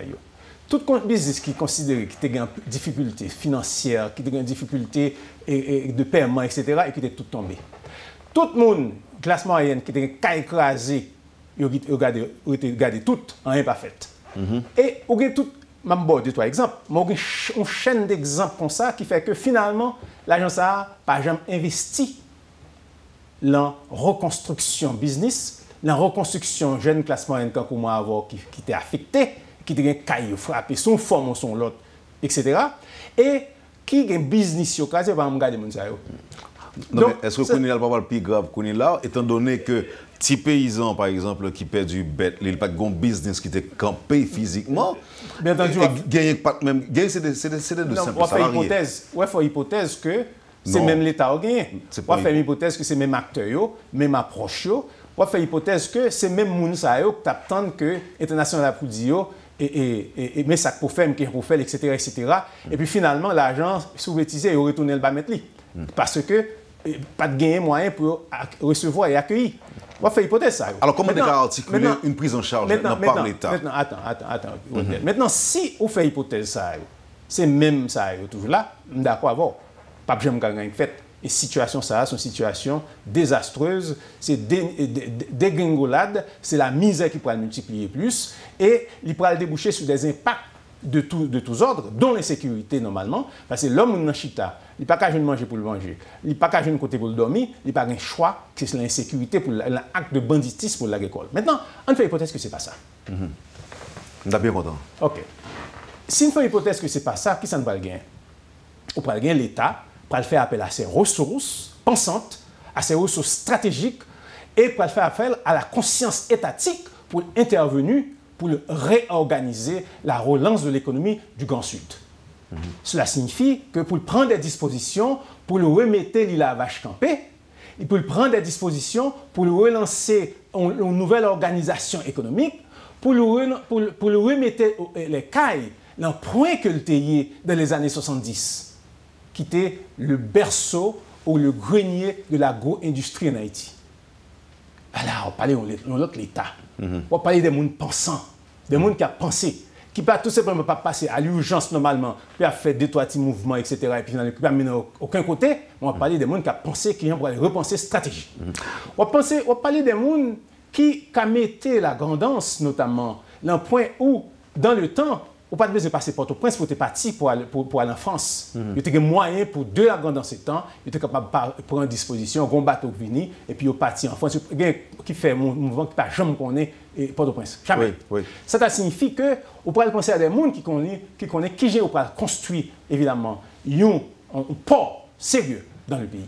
Tout business qui considère qu'il y a des difficultés financières, qu'il y a des difficultés de paiement, etc., et qui est tout tombé. Tout le monde, classe moyenne, qui était écrasé, il regardé tout en rien pas fait. Et on a tout, je vais deux, trois exemples, mais on a une chaîne d'exemples comme ça qui fait que finalement, l'agence n'a pas jamais investi dans la reconstruction business, dans la reconstruction jeune classe moyenne comme moi avant qui était affecté, qui a un caillou frappé, son forme ou son lot, etc. Et qui a un business sur le va me garder mon ça. Est-ce que qu'on est pas le plus grave qu'on est là, étant donné que petits paysans, par exemple, qui perdent du bête, il n'y a pas de business qui était campé physiquement, bien entendu, c'est des simples salariés. On va faire hypothèse que c'est même l'État qui a gagné. On va faire hypothèse que c'est même acteur, même approche. On va faire hypothèse que c'est même moun sa yo qui attend que l'international pour dire et mais ça pour faire qui pour faire etc. Et puis finalement l'argent sous-bêtisé et retourner le bas mettre li parce que pas de gain moyen pour recevoir et accueillir. On va faire hypothèse ça. Alors comment articuler une prise en charge par l'État? Maintenant attends. Maintenant si on fait hypothèse ça, c'est même ça toujours là, d'accord avoir pas jamais gagner fait. Et situation ça, c'est une situation désastreuse, c'est dégringolade, c'est la misère qui pourra multiplier plus et il pourra déboucher sur des impacts de tous ordres, dont l'insécurité normalement, parce que l'homme dans chita, il n'a pas qu'à manger pour le manger, il n'a pas qu'à un côté pour le dormir, il n'a pas un choix, c'est l'insécurité, pour l'acte de banditisme pour l'agricole. Maintenant, on fait l'hypothèse que ce n'est pas ça. On est bien content. Ok. Si on fait l'hypothèse que ce n'est pas ça, qui ça ne va le gagner? On va gagner l'État, pour faire appel à ses ressources pensantes, à ses ressources stratégiques et pour faire appel à la conscience étatique pour intervenir, pour réorganiser la relance de l'économie du Grand Sud. Cela signifie que pour prendre des dispositions, pour le remettre la vache campée, et pour prendre des dispositions pour le relancer une nouvelle organisation économique, pour le remettre les cailles dans le point que le TIE dans les années 70. Qui était le berceau ou le grenier de l'agro-industrie en Haïti. Alors, on parlait de l'autre l'État. On parlait des gens pensants, des gens qui ont pensé, qui ne peuvent tout simplement pas passer à l'urgence normalement, puis à faire deux, trois petits mouvements, etc. Et puis qui ne peuvent mener aucun côté. On va parler des gens qui ont pensé, qui ont repensé stratégie. On va parler des gens qui ont mis la grandance, notamment, dans le point où, dans le temps, ou pas besoin de passer Port-au-Prince pour te partir pour aller en France. Il y a des moyens pour 2 ans dans ce temps, il était capable de prendre disposition, un bateau qui vient et puis il parti en France. Qui fait un mouvement qui n'a jamais connu Port-au-Prince. Jamais. Oui. Ça signifie que vous pouvez penser à des gens qui connaissent, qui ont construit évidemment un port sérieux dans le pays.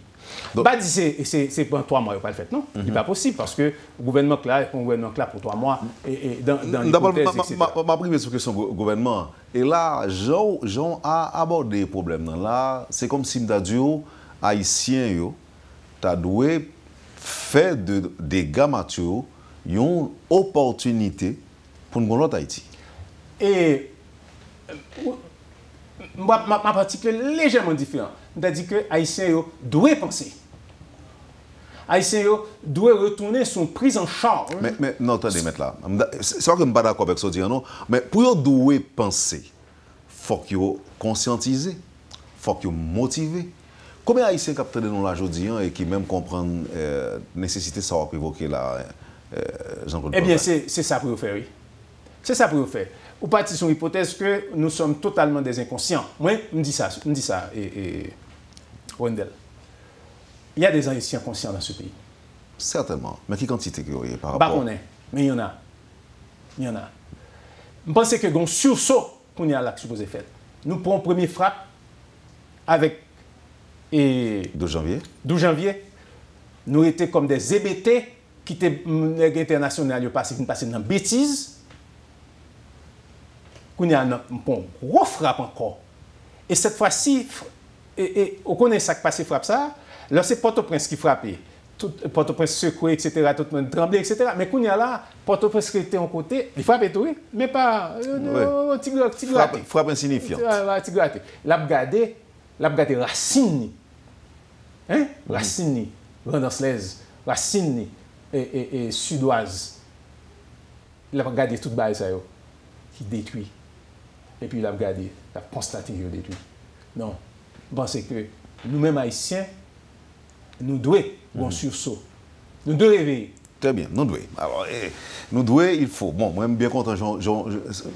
Donc, pas dire c'est pour 3 mois, il pas le fait, non. C'est pas possible parce que le gouvernement là pour 3 mois et dans l'hypothèse, etc. Ma première question gouvernement. Et là, Jean a abordé le problème. Là, c'est comme si les Haïtiens dû faire de dégâts matériels une opportunité pour nous l'autre Haïti. Et ma pratique est légèrement différente. C'est-à-dire que les Haïtiens doivent penser. Les Haïtiens doivent retourner son prise en charge. Mais non, attendez, mettre là. C'est vrai que je ne suis pas d'accord avec ce dire, non. Mais pour eux doivent penser, il faut qu'ils conscientisent, il faut qu'ils motivent. Combien d'Haïtiens captent de nous là aujourd'hui et qui même comprennent la nécessité de savoir évoquer là, Jean-Claude? Eh bien, c'est ça pour vous faire, oui. C'est ça pour vous faire. Ou partir sur l'hypothèse que nous sommes totalement des inconscients. Moi, je me dis ça, Wendell. Il y a des Haïtiens conscients dans ce pays. Certainement. Mais quelle quantité qu'il y a par rapport? Mais il y en a. Je pense que un sursaut qu'on y a là qui supposé faire. Nous prenons première frappe avec 12 janvier. 12 janvier. Nous étions comme des EBT qui étaient internationaux passé dans bêtise. Qu'on y a une gros frappe encore. Et cette fois-ci, on connaît ça qui passe frappe ça. Là, c'est Port-au-Prince qui frappait. Port-au-Prince secoué, etc., tout le monde tremblé, etc. Mais quand il y a là, Port-au-Prince qui était en côté, il frappait tout, mais pas. Frappe insignifiante. L'a regardé Racine. Hein? Racine, Randanslaise, Racine et Sudoise. Il a regardé toute base ça qui détruit. Et puis il a regardé, il a constaté qu'il détruit. Non. Je pense que nous-mêmes Haïtiens, nous devons un sursaut. Nous devons réveiller. Très bien, nous devons. Alors, nous devons, il faut. Bon, moi, je suis bien content,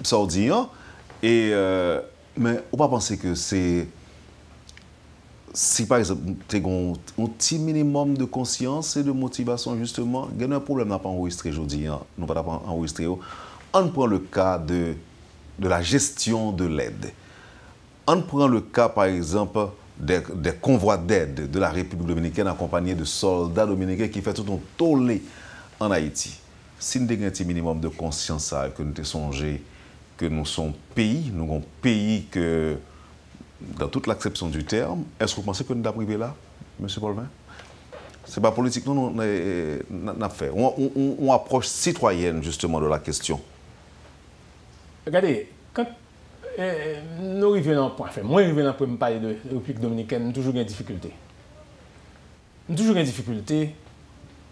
ça dit, hein? Mais on ne peut pas penser que c'est. Si par exemple, tu as un petit minimum de conscience et de motivation, justement, il y a un problème, on n'a pas enregistré aujourd'hui, hein? Nous ne pouvons pas enregistrer. On prend le cas de la gestion de l'aide. On prend le cas, par exemple, des convois d'aide de la République dominicaine accompagnés de soldats dominicains qui font tout un tollé en Haïti. Si nous avons un petit minimum de conscience, que nous avons songé que nous sommes un pays que, dans toute l'acception du terme, est-ce que vous pensez que nous avons privé là, M. Paulvin? Ce n'est pas politique, nous avons fait. On approche citoyenne, justement, de la question. Regardez, quand nous arrivons à un point, moi, je reviens pour me parler de la République dominicaine, nous toujours une difficulté. Nous toujours une difficulté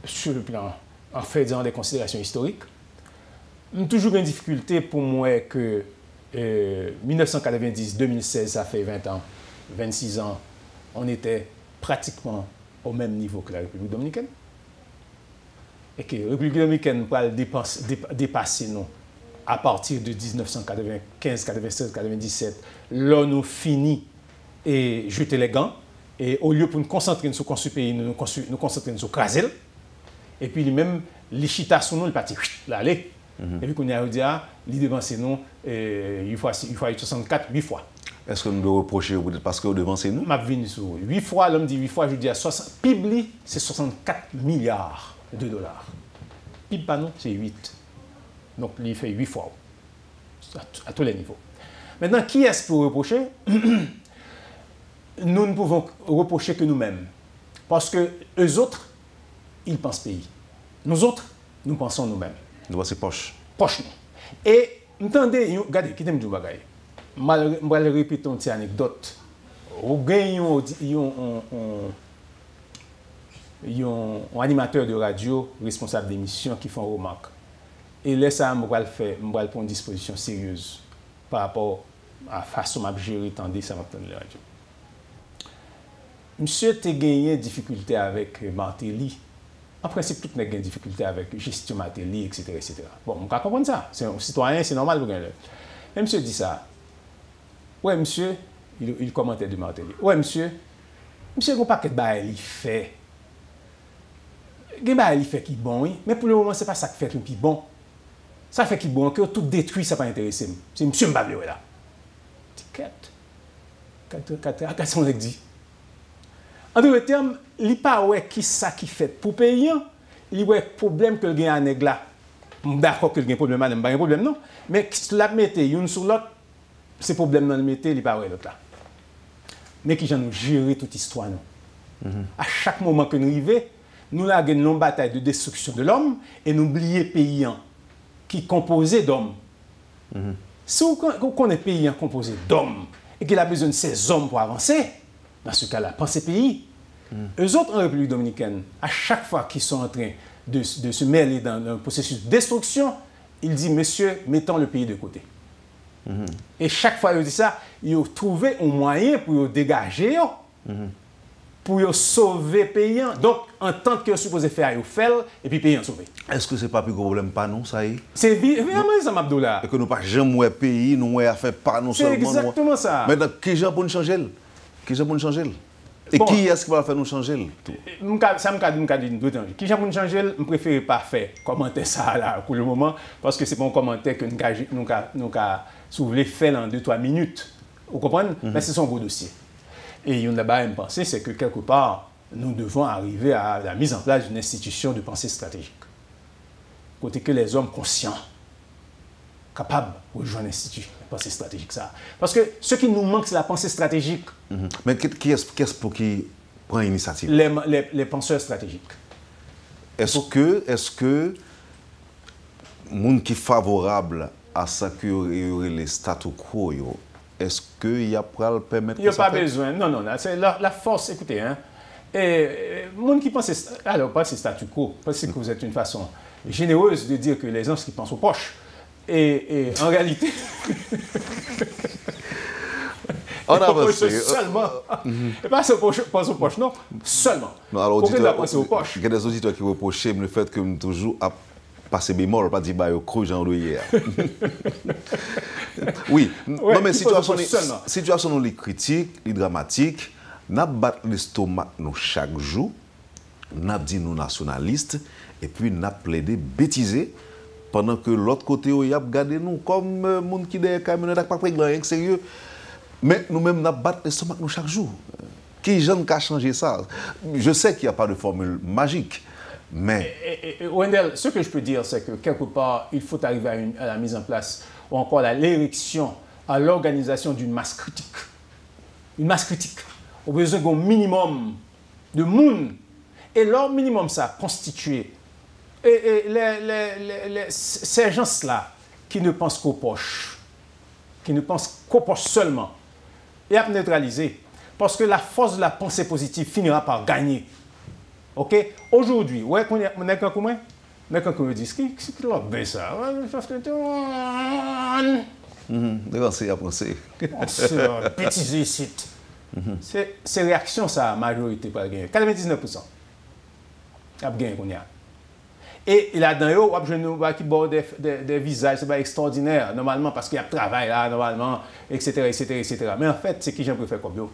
sur le plan, en faisant des considérations historiques. Nous toujours une difficulté pour moi que 1990-2016, ça fait 20 ans, 26 ans, on était pratiquement au même niveau que la République dominicaine. Et que la République dominicaine va dépasser nous à partir de 1995, 96, 97, là nous finissons et jeter les gants. Et au lieu pour nous concentrer sur le pays, nous concentrer sur Krasel. Et puis même, les chita sur nous, ils partent là, allez. Et puis qu'on a dit, ils devancent nous, il faut 64, 8 fois. Est-ce que nous devons reprocher parce que vous devancez nous? Je suis sur 8 fois, l'homme dit 8 fois, je dis à 60. PIB, c'est 64 milliards de dollars. PIB, pas nous, c'est 8. Donc, il fait 8 fois, à tous les niveaux. Maintenant, qui est-ce pour reprocher? Nous ne pouvons reprocher que nous-mêmes. Parce que eux autres, ils pensent pays. Nous autres, nous pensons nous-mêmes. Nous, c'est poche. Poche, nous. Et, entendez, regardez, qui t'aime du bagay? Je vais répéter une petite anecdote. Vous gagnez un animateur de radio, responsable d'émission, qui fait une remarque. Et là, ça, je vais prendre une disposition sérieuse par rapport à la façon dont je gérer ça dans la radio. Monsieur a gagné des difficultés avec Martelly. En principe, tout le monde a des difficultés avec gestion Martelly, etc. Bon, je comprends ça. C'est un citoyen, c'est normal pour gagner. Et monsieur dit ça. Ouais, monsieur, il commentait de Martelly. Ouais, monsieur, il n'y a pas de bail il fait. Il y a des bail il fait qui bon, oui. Mais pour le moment, ce n'est pas ça qui fait qui bon. Ça fait qui bon, que tout détruit, ça ne va pas intéresser. C'est monsieur Mbablé là. Ticket. 400 dit. En d'autres termes, il n'y a pas qui ça qui fait pour payer. Il y a un problème que le gain à nègre là. D'accord que le gain problème, il n'y a pas de problème, non. Mais si la mettez une sur l'autre, c'est problème dans le métier, il n'y a pas l'autre là. Mais qui nous gérer toute histoire. À chaque moment que nous arrivons, nous avons une bataille de destruction de l'homme et nous oublions le pays qui est composé d'hommes. Si vous connaissez un pays composé d'hommes et qu'il a besoin de ces hommes pour avancer, dans ce cas-là, pensez pays. Eux autres en République dominicaine, à chaque fois qu'ils sont en train de se mêler dans un processus de destruction, ils disent, monsieur, mettons le pays de côté. Et chaque fois qu'ils disent ça, ils ont trouvé un moyen pour dégager, pour sauver le pays. Donc, en tant que supposé faire, ils font, et puis le pays sauvé. Est-ce que ce n'est pas plus gros problème pas nous, ça y est? C'est vraiment ça, Mabdoula. Et que nous ne pas jamais pays, nous avons fait pas nous seulement. C'est exactement ça. Mais qui est pour nous changer? Qui est pour nous changer? Et qui est-ce qui va faire nous changer? Ça me dit deux temps. Qui est pour nous changer? Je préfère pas faire commenter ça là pour le moment, parce que c'est pas un commentaire que nous avons soulevé fait en 2-3 minutes. Vous comprenez? Mais c'est son gros dossier. Et il y en a pas à me penser, c'est que quelque part, nous devons arriver à la mise en place d'une institution de pensée stratégique. Côté que les hommes conscients, capables de rejoindre l'institution de pensée stratégique. Ça. Parce que ce qui nous manque, c'est la pensée stratégique. Mais qui est-ce pour qui prend l'initiative? Les penseurs stratégiques. Est-ce que les gens qui sont favorables à ça que les statu quo, est-ce qu'il y a pour le permettre? Il n'y a pas besoin. Non. C'est la force, écoutez. Et les gens qui pensent, alors pas c'est statu quo, parce que vous êtes une façon généreuse de dire que les gens qui pensent aux poches. Et en réalité, on a avancé. Seulement. Et pas aux poches, non, seulement. Non, alors, il y a des auditeurs qui reprochent le fait que nous toujours à passer bémol, pas dire bah au creux Jean hier. Oui, ouais, non mais situation les critiques, les dramatiques, n'a battre l'estomac nous chaque jour, n'a dit nous nationalistes et puis n'a plaidé bêtisé. Pendant que l'autre côté, il a regardé nous comme monde qui derrière camion, n'a pas pris rien sérieux. Mais nous-mêmes, nous battons l'estomac nous chaque jour. Qui j'en a changé ça? Je sais qu'il n'y a pas de formule magique, mais... Wendell, ce que je peux dire, c'est que quelque part, il faut arriver à la mise en place, ou encore à l'érection, à l'organisation d'une masse critique. Une masse critique. On a besoin d'un minimum de monde. Et leur minimum, ça, constitué. Et ces gens-là qui ne pensent qu'aux poches, seulement, et à neutraliser. Parce que la force de la pensée positive finira par gagner. Ok? Aujourd'hui, ouais, on est quand même, mais quand on dit, c'est qui l'a fait ça? Dévancé à penser. Bêtiser ici. Ces réactions, ça, la majorité pas gagner. 99%. Il a gagné qu'on y a. Et là-dedans, on a des visages, c'est extraordinaire, normalement, parce qu'il y a travail là, normalement, etc. Mais en fait, c'est qui j'aime faire comme eux.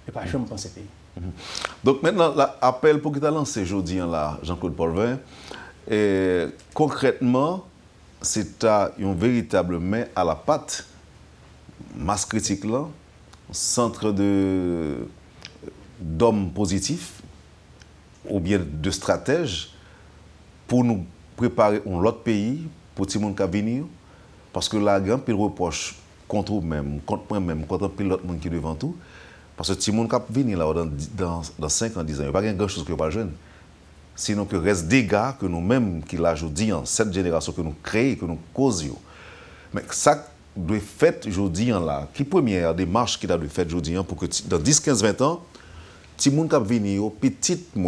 Et pas je me pense pays. Donc maintenant, l'appel pour que tu as lancé aujourd'hui, Jean-Claude Polvin, concrètement, c'est un véritable main à la patte, masse critique là, centre d'hommes positifs, ou bien de stratèges pour nous préparer un autre pays pour tout le monde qui venir. Parce que la grande pile reproche contre nous-mêmes, contre moi-même, contre l'autre monde qui est devant tout. Parce que tout le monde qui venir là dans 5 ans, 10 ans, il n'y a pas grand-chose que pas jeune. Sinon que reste des gars que nous-mêmes qui l'âge aujourd'hui, en cette génération que nous créons, que nous causons. Mais ça doit être fait aujourd'hui là. Qui première démarche qui doit être faite aujourd'hui pour que dans 10, 15, 20 ans, si les gens qui viennent,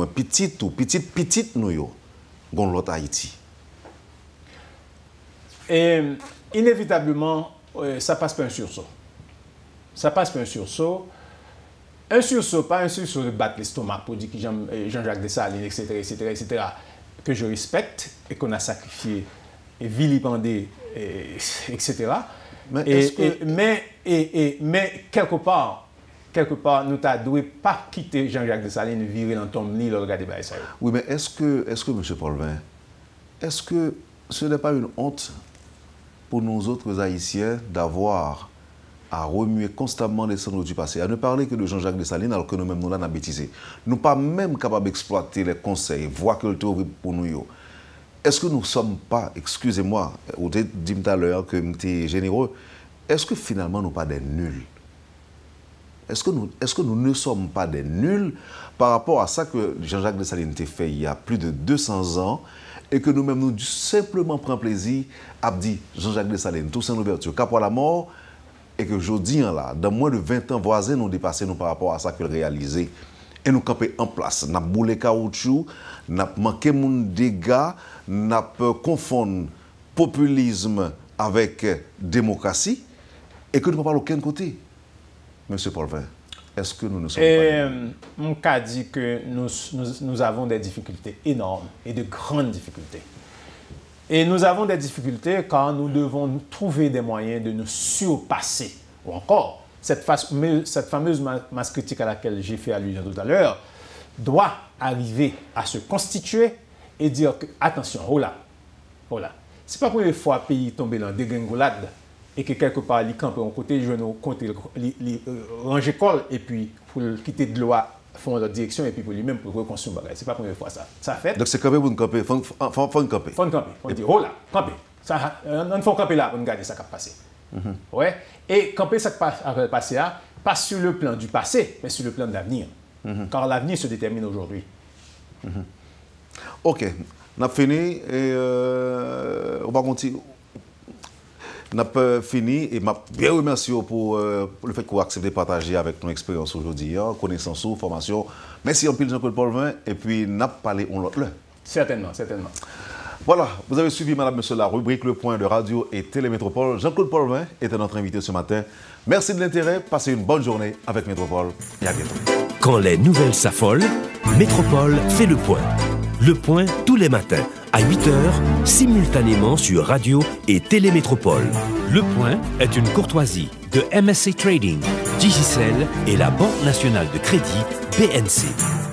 petit nous yo, gon l'autre Haïti. Et inévitablement, ça passe par un sursaut. Ça passe par un sursaut. Un sursaut, pas un sursaut de battre l'estomac pour dire que Jean-Jacques Dessalines, etc., que je respecte et qu'on a sacrifié et vilipendé etc. Mais Mais quelque part, nous ne pas quitter Jean-Jacques Dessalines virer dans ton lit le regarder ça. Oui, mais est-ce que M. Paulvin, est-ce que ce n'est pas une honte pour nous autres Haïtiens d'avoir à remuer constamment les cendres du passé, à ne parler que de Jean-Jacques Dessalines alors que nous-mêmes nous l'avons bêtisé. Nous ne sommes pas même capables d'exploiter les conseils, voir que le théorie pour nous. Est-ce que nous ne sommes pas, excusez-moi, vous avez dit tout à l'heure que nous étions généreux, est-ce que finalement nous ne sommes pas des nuls? Est-ce que nous ne sommes pas des nuls par rapport à ça que Jean-Jacques Dessalines a fait il y a plus de 200 ans et que nous-mêmes nous simplement prenons plaisir à dire Jean-Jacques Dessalines, tout sans ouverture, cap à la mort, et que aujourd'hui, là, dans moins de 20 ans, voisins nous dépassent nous par rapport à ça qu'il réalisé. Et nous camper en place. Nous avons boulé caoutchouc, nous avons manqué de dégâts, nous avons confondu populisme avec démocratie, et que nous ne pouvons pas aucun côté. Monsieur Paulvin, est-ce que nous ne sommes pas... Mon cas dit que nous avons des difficultés énormes et de grandes difficultés. Et nous avons des difficultés car nous devons trouver des moyens de nous surpasser. Ou encore, cette fameuse masse critique à laquelle j'ai fait allusion tout à l'heure doit arriver à se constituer et dire que, attention, oh là. Ce n'est pas la première fois que le pays tombe dans des dégringolades et que quelque part, il campe en côté, il range l'école et puis pour quitter de loi, font leur direction et puis pour lui-même pour reconstruire. Ce n'est pas la première fois ça fait. Donc c'est camper pour nous camper, faut camper. Faut camper. On dit, oh là, camper. On faut camper là pour regarder ça qui a passé. Ouais. Et camper ça qui a passé, pas sur le plan du passé, mais sur le plan de l'avenir. Car l'avenir se détermine aujourd'hui. Ok, on a fini et on va continuer. On a fini et je bien remercie pour le fait que vous acceptez de partager avec nos expériences aujourd'hui, connaissances, formation. Merci en pile Jean-Claude Paulvin et puis on a parlé on l'autre. Certainement. Voilà, vous avez suivi, madame, monsieur, la rubrique Le Point de Radio et Télémétropole. Jean-Claude Paulvin était notre invité ce matin. Merci de l'intérêt, passez une bonne journée avec Métropole et à bientôt. Quand les nouvelles s'affolent, Métropole fait le point. Le point tous les matins à 8h, simultanément sur Radio et Télémétropole. Le point est une courtoisie de MSC Trading, Digicel et la Banque nationale de crédit BNC.